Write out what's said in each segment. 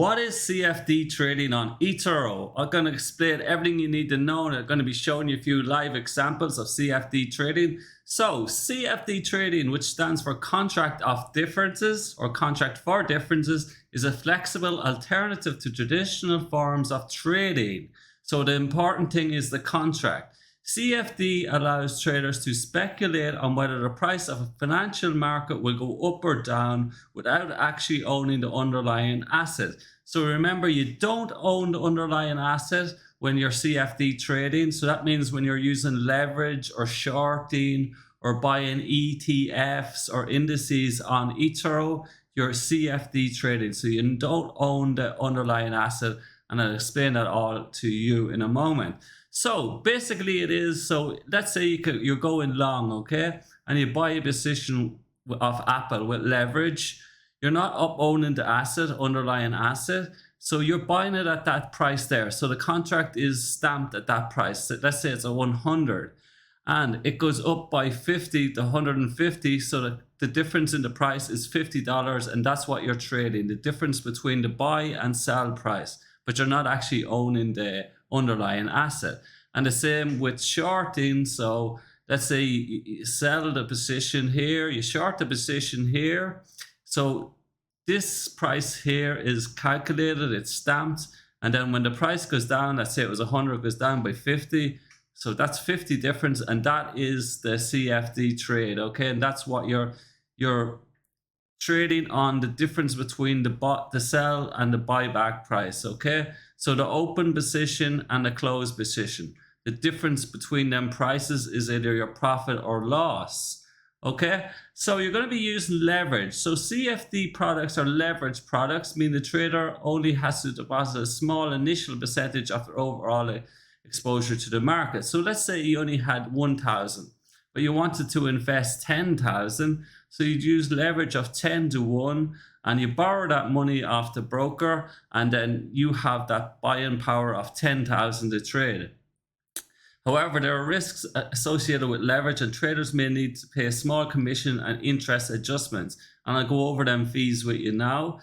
What is CFD trading on eToro? I'm going to explain everything you need to know, and I'm going to be showing you a few live examples of CFD trading. So CFD trading, which stands for contract of differences or contract for differences, is a flexible alternative to traditional forms of trading. So the important thing is the contract. CFD allows traders to speculate on whether the price of a financial market will go up or down without actually owning the underlying asset. So remember, you don't own the underlying asset when you're CFD trading. So that means when you're using leverage or shorting or buying ETFs or indices on eToro, you're CFD trading. So you don't own the underlying asset, and I'll explain that all to you in a moment. So basically it is, so let's say you're going long, okay, and you buy a position of Apple with leverage. You're not up owning the asset, underlying asset, so you're buying it at that price there. So the contract is stamped at that price. Let's say it's a 100 and it goes up by 50 to 150, so that the difference in the price is $50, and that's what you're trading, the difference between the buy and sell price, but you're not actually owning the underlying asset. And the same with shorting. So let's say you sell the position here, you short the position here. So this price here is calculated, it's stamped, and then when the price goes down, let's say it was 100, goes down by 50, so that's 50 difference, and that is the CFD trade, okay? And that's what you're trading on, the difference between the sell and the buyback price, okay? So the open position and the closed position, the difference between them prices is either your profit or loss, okay? So you're going to be using leverage. So CFD products are leverage products, meaning the trader only has to deposit a small initial percentage of their overall exposure to the market. So let's say you only had 1,000, but you wanted to invest 10,000. So you'd use leverage of 10 to 1, and you borrow that money off the broker, and then you have that buying power of 10,000 to trade. However, there are risks associated with leverage, and traders may need to pay a small commission and interest adjustments. And I'll go over them fees with you now.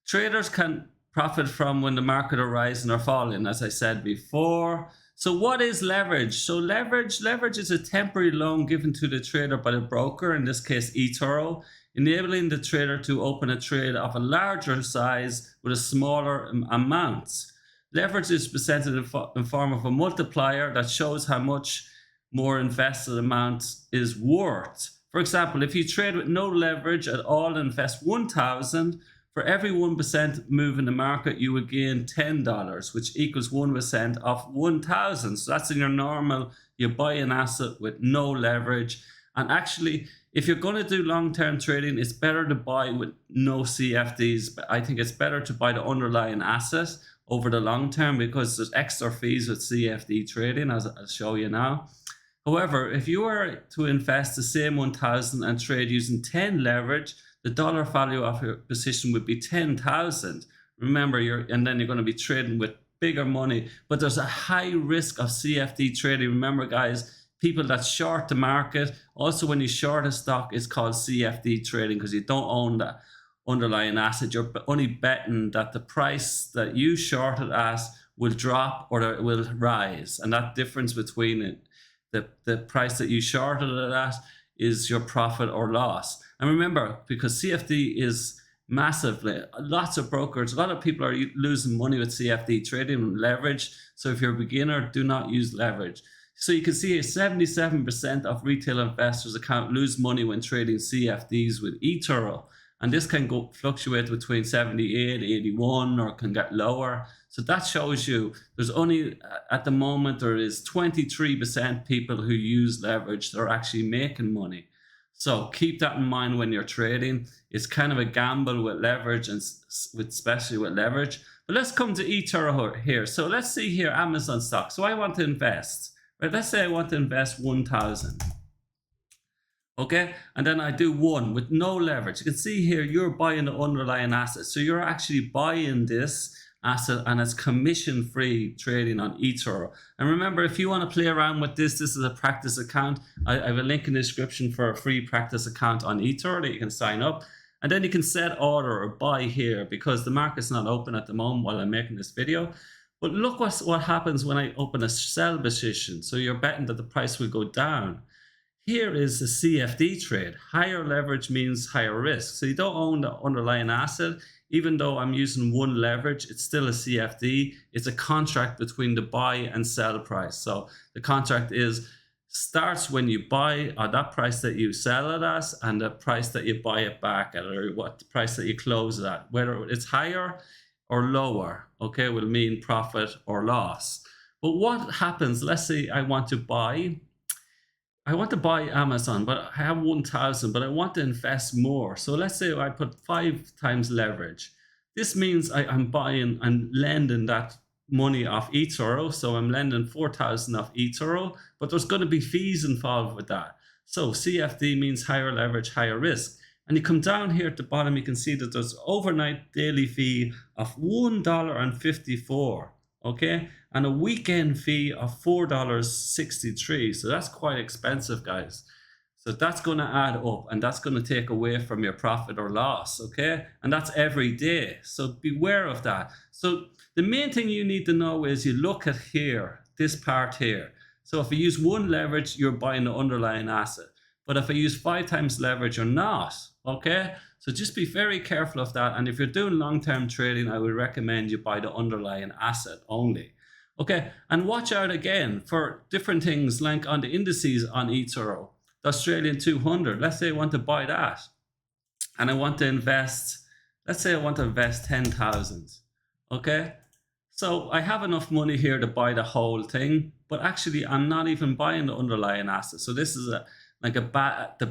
Traders can profit from when the market are rising or falling, as I said before. So what is leverage? So leverage is a temporary loan given to the trader by the broker, in this case eToro, enabling the trader to open a trade of a larger size with a smaller amount. Leverage is presented in form of a multiplier that shows how much more invested amount is worth. For example, if you trade with no leverage at all and invest 1,000, for every 1% move in the market, you would gain $10, which equals 1% of 1,000. So that's in your normal, you buy an asset with no leverage. And actually, if you're going to do long-term trading, it's better to buy with no CFDs. But I think it's better to buy the underlying asset over the long term, because there's extra fees with CFD trading, as I'll show you now. However, if you were to invest the same 1,000 and trade using 10 leverage, the dollar value of your position would be 10,000. Remember, and then you're going to be trading with bigger money, but there's a high risk of CFD trading. Remember, guys, people that short the market, also when you short a stock, it's called CFD trading because you don't own the underlying asset. You're only betting that the price that you shorted at will drop or it will rise, and that difference between it, the price that you shorted it at, is your profit or loss. And remember, because CFD is massively, lots of brokers, a lot of people are losing money with CFD trading and leverage. So if you're a beginner, do not use leverage. So you can see here 77% of retail investors account lose money when trading CFDs with eToro. And this can go fluctuate between 78, 81, or can get lower. So that shows you there's only, at the moment, there is 23% people who use leverage that are actually making money. So keep that in mind when you're trading. It's kind of a gamble with leverage, and especially with leverage. But let's come to eToro here. So let's see here, Amazon stock. So I want to invest, right? Let's say I want to invest 1,000. Okay, and then I do one with no leverage. You can see here you're buying the underlying asset. So you're actually buying this asset, and it's commission-free trading on eToro. And remember, if you want to play around with this is a practice account. I have a link in the description for a free practice account on eToro that you can sign up. And then you can set order or buy here because the market's not open at the moment while I'm making this video. But look what happens when I open a sell position. So you're betting that the price will go down. Here is a CFD trade. Higher leverage means higher risk. So you don't own the underlying asset. Even though I'm using one leverage, it's still a CFD. It's a contract between the buy and sell price. So the contract starts when you buy at that price that you sell it at and the price that you buy it back at, or what the price that you close it at. Whether it's higher or lower, okay, will mean profit or loss. But what happens, let's say I want to buy Amazon, but I have 1,000, but I want to invest more. So let's say I put 5 times leverage. This means I'm buying and lending that money off eToro. So I'm lending 4,000 off eToro, but there's going to be fees involved with that. So CFD means higher leverage, higher risk. And you come down here at the bottom, you can see that there's overnight daily fee of $1.54. Okay, and a weekend fee of $4.63. So that's quite expensive, guys. So that's going to add up, and that's going to take away from your profit or loss. Okay, and that's every day. So beware of that. So the main thing you need to know is you look at here, this part here. So if you use one leverage, you're buying the underlying asset. But if I use 5 times leverage, you're not. Okay, so just be very careful of that. And if you're doing long-term trading, I would recommend you buy the underlying asset only. Okay, and watch out again for different things like on the indices on eToro, the Australian 200. Let's say I want to buy that and I want to invest, let's say I want to invest 10,000. Okay, so I have enough money here to buy the whole thing, but actually I'm not even buying the underlying asset. So this is the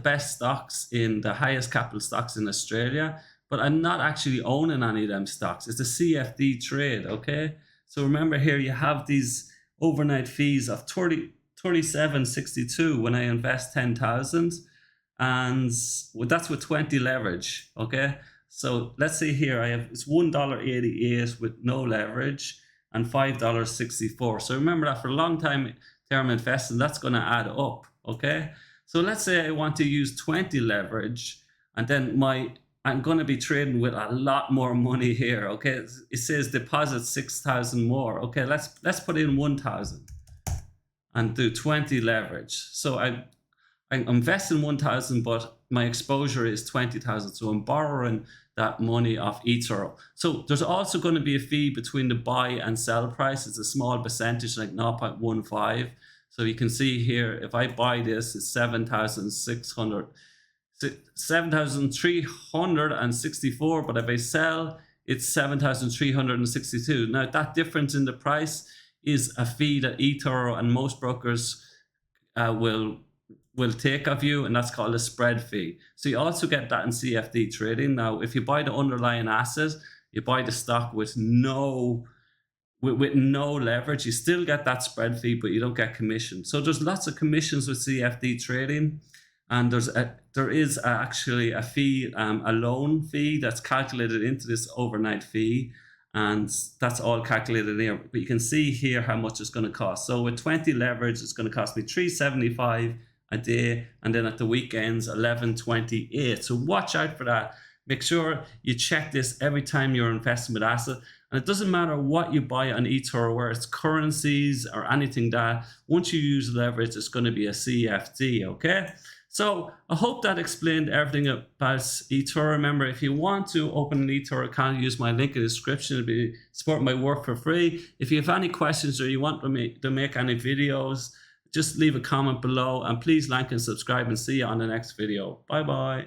best stocks in the highest capital stocks in Australia, but I'm not actually owning any of them stocks. It's a CFD trade, okay? So remember here, you have these overnight fees of 37.62 when I invest 10,000, and that's with 20 leverage, okay? So let's say here it's $1.88 with no leverage and $5.64. So remember that for a long time term investing, that's going to add up, okay? So let's say I want to use 20 leverage, and then I'm going to be trading with a lot more money here. Okay, it says deposit 6,000 more. Okay, let's put in 1,000 and do 20 leverage. So I'm investing 1,000, but my exposure is 20,000. So I'm borrowing that money off eToro. So there's also going to be a fee between the buy and sell price. It's a small percentage, like 0.15. So you can see here, if I buy this, it's 7,364, but if I sell, it's 7,362. Now that difference in the price is a fee that eToro and most brokers will take of you, and that's called a spread fee. So you also get that in CFD trading. Now, if you buy the underlying asset, you buy the stock with no leverage, you still get that spread fee, but you don't get commission. So there's lots of commissions with CFD trading, and there is actually a fee, a loan fee that's calculated into this overnight fee, and that's all calculated here. But you can see here how much it's going to cost. So with 20 leverage, it's going to cost me $3.75 a day, and then at the weekends $11.28. So watch out for that. Make sure you check this every time you're investing with asset. And it doesn't matter what you buy on eToro, where it's currencies or anything, that once you use leverage, it's going to be a CFD, okay? So I hope that explained everything about eToro. Remember, if you want to open an eToro account, use my link in the description. It'll be support my work for free. If you have any questions or you want to make any videos, just leave a comment below, and please like and subscribe, and see you on the next video. Bye bye.